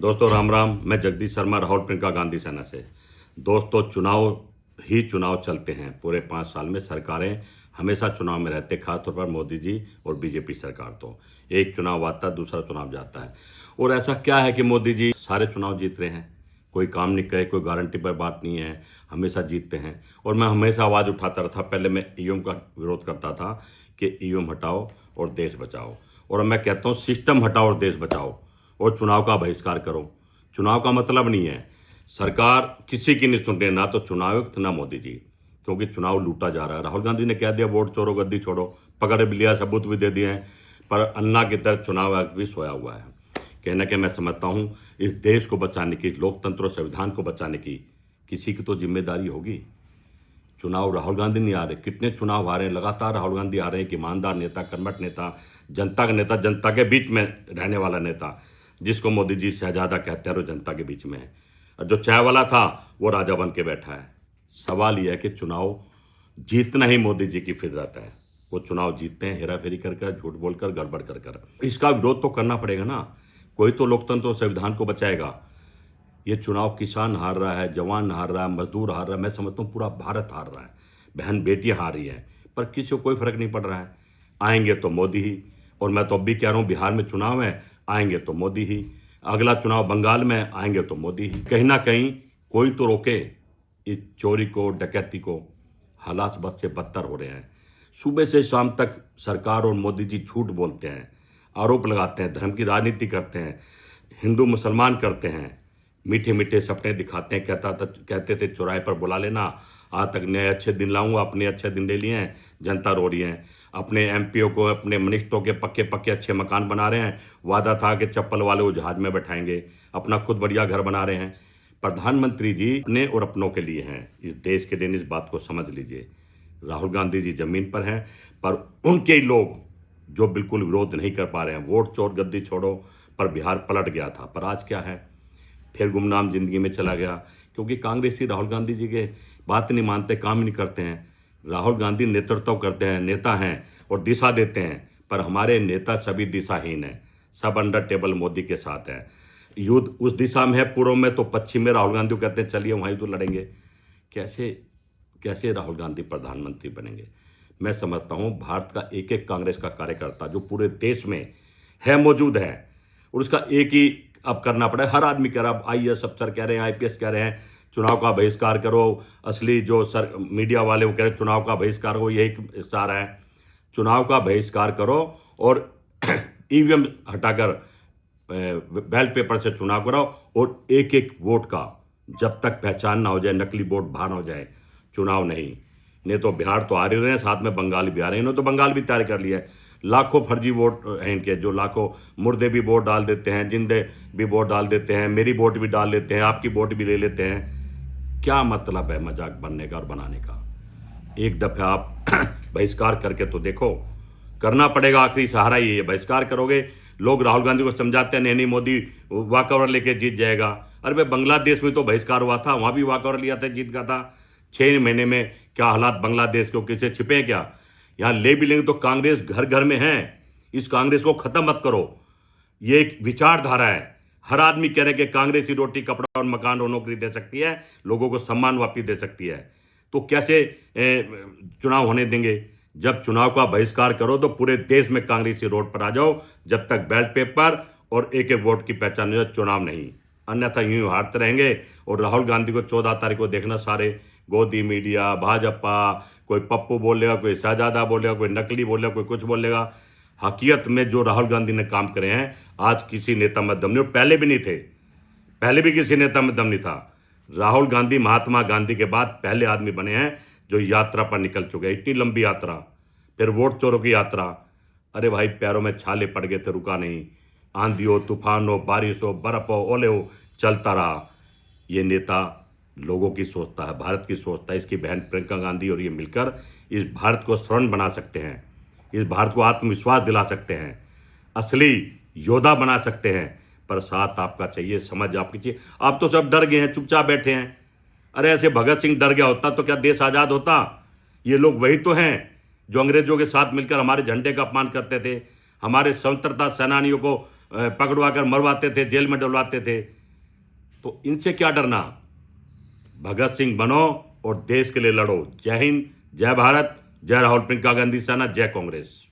दोस्तों राम राम। मैं जगदीश शर्मा, राहुल प्रियंका गांधी सेना से। दोस्तों चुनाव ही चुनाव चलते हैं। पूरे 5 साल में सरकारें हमेशा चुनाव में रहते, खासतौर पर मोदी जी और बीजेपी सरकार। तो एक चुनाव आता है, दूसरा चुनाव जाता है। और ऐसा क्या है कि मोदी जी सारे चुनाव जीत रहे हैं? कोई काम नहीं करे, कोई गारंटी पर बात नहीं है, हमेशा जीतते हैं। और मैं हमेशा आवाज़ उठाता रहा। पहले मैं ईवीएम का विरोध करता था कि ईवीएम हटाओ और देश बचाओ, और मैं कहता हूँ सिस्टम हटाओ और देश बचाओ, और चुनाव का बहिष्कार करो। चुनाव का मतलब नहीं है सरकार किसी की नहीं सुन रही, ना तो चुनाव आयुक्त ना मोदी जी, क्योंकि चुनाव लूटा जा रहा है। राहुल गांधी ने कह दिया वोट चोरो गद्दी छोड़ो, पकड़ भी लिया, सबूत भी दे दिए हैं, पर अन्ना की तरह चुनाव आयुक्त भी सोया हुआ है। कहना कि मैं समझता हूँ इस देश को बचाने की, लोकतंत्र और संविधान को बचाने की किसी की तो जिम्मेदारी होगी। चुनाव राहुल गांधी नहीं आ रहे, कितने चुनाव आ रहे हैं, लगातार राहुल गांधी आ रहे हैं। कि ईमानदार नेता, कर्मठ नेता, जनता का नेता, जनता के बीच में रहने वाला नेता, जिसको मोदी जी शहजादा कहते हैं, और जनता के बीच में है। और जो चाय वाला था वो राजा बन के बैठा है। सवाल यह है कि चुनाव जीतना ही मोदी जी की फितरत है। वो चुनाव जीतते हैं हेरा फेरी कर कर, झूठ बोलकर, गड़बड़ कर कर। इसका विरोध तो करना पड़ेगा ना, कोई तो लोकतंत्र और संविधान को बचाएगा। ये चुनाव किसान हार रहा है, जवान हार रहा है, मजदूर हार रहा है, मैं समझता हूँ पूरा भारत हार रहा है, बहन बेटियां हार रही हैं, पर किसी को कोई फर्क नहीं पड़ रहा है। आएंगे तो मोदी ही। और मैं तो अब भी कह रहा हूँ बिहार में चुनाव है, आएंगे तो मोदी ही। अगला चुनाव बंगाल में, आएंगे तो मोदी ही। कहीं ना कहीं कोई तो रोके इस चोरी को, डकैती को। हालात बद से बदतर हो रहे हैं। सुबह से शाम तक सरकार और मोदी जी झूठ बोलते हैं, आरोप लगाते हैं, धर्म की राजनीति करते हैं, हिंदू मुसलमान करते हैं, मीठे मीठे सपने दिखाते हैं। कहते थे चौराहे पर बुला लेना, आज तक नए अच्छे दिन लाऊंगा, अपने अच्छे दिन ले लिए हैं, जनता रो रही है। अपने एमपीओ को, अपने मिनिस्टरों के पक्के पक्के अच्छे मकान बना रहे हैं। वादा था कि चप्पल वाले वो जहाज में बैठाएंगे, अपना खुद बढ़िया घर बना रहे हैं। प्रधानमंत्री जी अपने और अपनों के लिए हैं, इस देश के लिए। इस बात को समझ लीजिए। राहुल गांधी जी जमीन पर हैं, पर उनके लोग जो बिल्कुल विरोध नहीं कर पा रहे हैं। वोट चोर गद्दी छोड़ो पर बिहार पलट गया था, पर आज क्या है, फिर गुमनाम जिंदगी में चला गया। क्योंकि कांग्रेसी राहुल गांधी जी के बात नहीं मानते, काम ही नहीं करते हैं। राहुल गांधी नेतृत्व करते हैं, नेता हैं और दिशा देते हैं, पर हमारे नेता सभी दिशाहीन हैं, सब अंडर टेबल मोदी के साथ हैं। युद्ध उस दिशा में है पूर्व में, तो पश्चिम में राहुल गांधी को कहते हैं चलिए वहीं तो लड़ेंगे। कैसे कैसे राहुल गांधी प्रधानमंत्री बनेंगे? मैं समझता हूँ भारत का एक एक कांग्रेस का कार्यकर्ता जो पूरे देश में है, मौजूद है, और उसका एक ही अब करना पड़ा है। हर आदमी कह रहा है, आईएएस अफसर कह रहे हैं, आईपीएस कह रहे हैं चुनाव का बहिष्कार करो। असली जो मीडिया वाले वो कह रहे हैं चुनाव का बहिष्कार करो, यही इशारा है। चुनाव का बहिष्कार करो और ईवीएम हटाकर बैलेट पेपर से चुनाव कराओ, और एक एक वोट का जब तक पहचान ना हो जाए, नकली वोट बाहर ना हो जाए, चुनाव नहीं तो बिहार तो आ रहे हैं, साथ में बंगाल भी आ रहे हैं। इन्होंने तो बंगाल भी तैयार कर लिया है। लाखों फर्जी वोट हैं इनके, जो लाखों मुर्दे भी वोट डाल देते हैं, जिंदे भी वोट डाल देते हैं, मेरी वोट भी डाल लेते हैं, आपकी वोट भी ले लेते हैं। क्या मतलब है मजाक बनने का और बनाने का? एक दफे आप बहिष्कार करके तो देखो, करना पड़ेगा, आखिरी सहारा ही है। बहिष्कार करोगे, लोग राहुल गांधी को समझाते हैं नहीं मोदी वॉकओवर लेके जीत जाएगा। अरे भाई बंगलादेश में तो बहिष्कार हुआ था, वहां भी वॉकओवर लिया था, जीत गया था। 6 महीने में क्या हालात बांग्लादेश के, किसे छिपे हैं क्या? यहाँ ले भी लेंगे तो कांग्रेस घर घर में है। इस कांग्रेस को खत्म मत करो। ये एक विचारधारा है। हर आदमी कह रहे कि कांग्रेस ही रोटी कपड़ा और मकान और नौकरी दे सकती है, लोगों को सम्मान वापस दे सकती है। तो कैसे चुनाव होने देंगे? जब चुनाव का बहिष्कार करो तो पूरे देश में कांग्रेसी रोड पर आ जाओ, जब तक बैलेट पेपर और एक एक वोट की पहचान हो, चुनाव नहीं। अन्यथा यूं हारते रहेंगे। और राहुल गांधी को 14 तारीख को देखना, सारे गोदी मीडिया, भाजपा, कोई पप्पू बोलेगा, कोई शहजादा बोलेगा, कोई नकली बोलेगा, कोई कुछ बोलेगा। हकीकत में जो राहुल गांधी ने काम करे हैं, आज किसी नेता में दम नहीं, पहले भी नहीं थे, पहले भी किसी नेता में दम नहीं था। राहुल गांधी महात्मा गांधी के बाद पहले आदमी बने हैं जो यात्रा पर निकल चुके हैं। इतनी लंबी यात्रा, फिर वोट चोरों की यात्रा। अरे भाई पैरों में छाले पड़ गए थे, रुका नहीं। आंधी हो, तूफान हो, बारिश हो, बर्फ हो, ओले हो, चलता रहा। ये नेता लोगों की सोचता है, भारत की सोचता है। इसकी बहन प्रियंका गांधी और ये मिलकर इस भारत को स्वर्ण बना सकते हैं, इस भारत को आत्मविश्वास दिला सकते हैं, असली योद्धा बना सकते हैं। पर साथ आपका चाहिए, समझ आपकी चाहिए। आप तो सब डर गए हैं, चुपचाप बैठे हैं। अरे ऐसे भगत सिंह डर गया होता तो क्या देश आज़ाद होता? ये लोग वही तो हैं जो अंग्रेजों के साथ मिलकर हमारे झंडे का अपमान करते थे, हमारे स्वतंत्रता सेनानियों को पकड़वा कर मरवाते थे, जेल में डलवाते थे। तो इनसे क्या डरना। भगत सिंह बनो और देश के लिए लड़ो। जय हिंद, जय भारत, जय राहुल प्रियंका गांधी सेना, जय कांग्रेस।